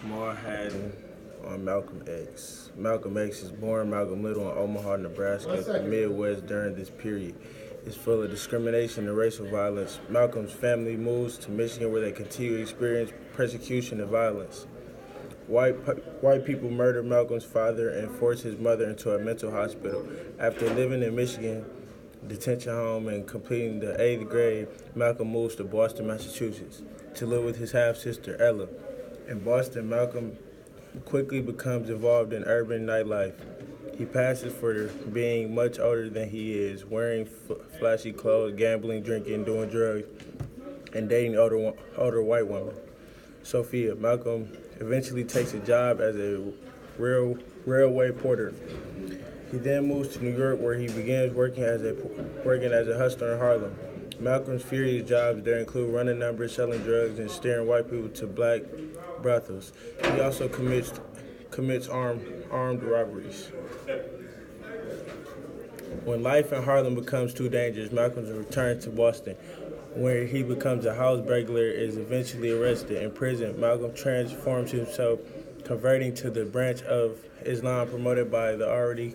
Kamal Haddon on Malcolm X. Malcolm X is born Malcolm Little in Omaha, Nebraska, the Midwest during this period. It's full of discrimination and racial violence. Malcolm's family moves to Michigan where they continue to experience persecution and violence. White people murdered Malcolm's father and forced his mother into a mental hospital. After living in Michigan detention home and completing the 8th grade, Malcolm moves to Boston, Massachusetts, to live with his half-sister, Ella. In Boston, Malcolm quickly becomes involved in urban nightlife. He passes for being much older than he is, wearing flashy clothes, gambling, drinking, doing drugs, and dating older white women. Sophia. Malcolm eventually takes a job as a railway porter. He then moves to New York, where he begins working as a hustler in Harlem. Malcolm's furious jobs there include running numbers, selling drugs, and steering white people to black brothels. He also commits armed robberies. When life in Harlem becomes too dangerous, Malcolm returns to Boston, where he becomes a house burglar, is eventually arrested. In prison, Malcolm transforms himself, converting to the branch of Islam promoted by the already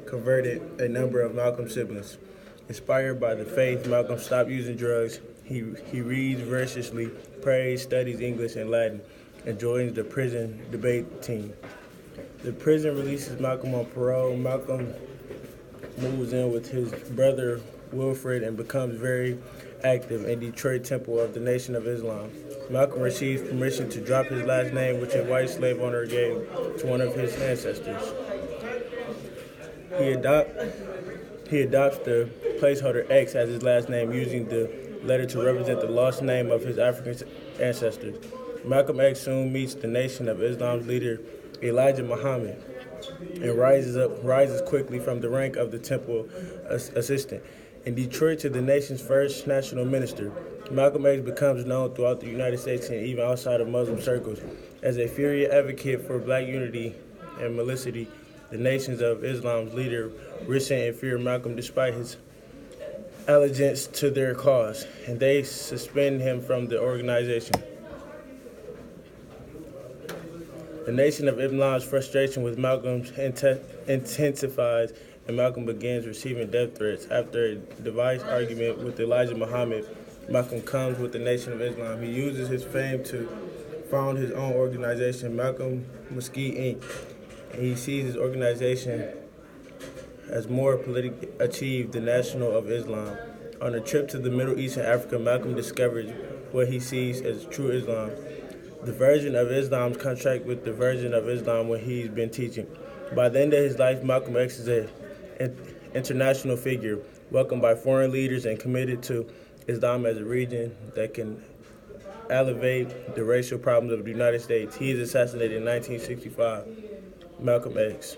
converted a number of Malcolm's siblings. Inspired by the faith, Malcolm stopped using drugs. He reads voraciously, prays, studies English and Latin, and joins the prison debate team. The prison releases Malcolm on parole. Malcolm moves in with his brother Wilfred and becomes very active in Detroit Temple of the Nation of Islam. Malcolm receives permission to drop his last name, which a white slave owner gave to one of his ancestors. He adopts the placeholder X as his last name, using the letter to represent the lost name of his African ancestors. Malcolm X soon meets the Nation of Islam's leader, Elijah Muhammad, and rises quickly from the rank of the temple assistant. In Detroit to the nation's first national minister, Malcolm X becomes known throughout the United States and even outside of Muslim circles as a furious advocate for black unity and Malicity. The Nations of Islam's leader resent and fear Malcolm despite his allegiance to their cause, and they suspend him from the organization. The Nation of Islam's frustration with Malcolm intensifies, and Malcolm begins receiving death threats. After a devised argument with Elijah Muhammad, Malcolm comes with the Nation of Islam. He uses his fame to found his own organization, Malcolm X Inc., and he sees his organization as more politically achieved the National of Islam. On a trip to the Middle East and Africa, Malcolm discovers what he sees as true Islam. The version of Islam's contract with the version of Islam when he's been teaching. By the end of his life, Malcolm X is an international figure, welcomed by foreign leaders and committed to Islam as a region that can alleviate the racial problems of the United States. He is assassinated in 1965. Malcolm X.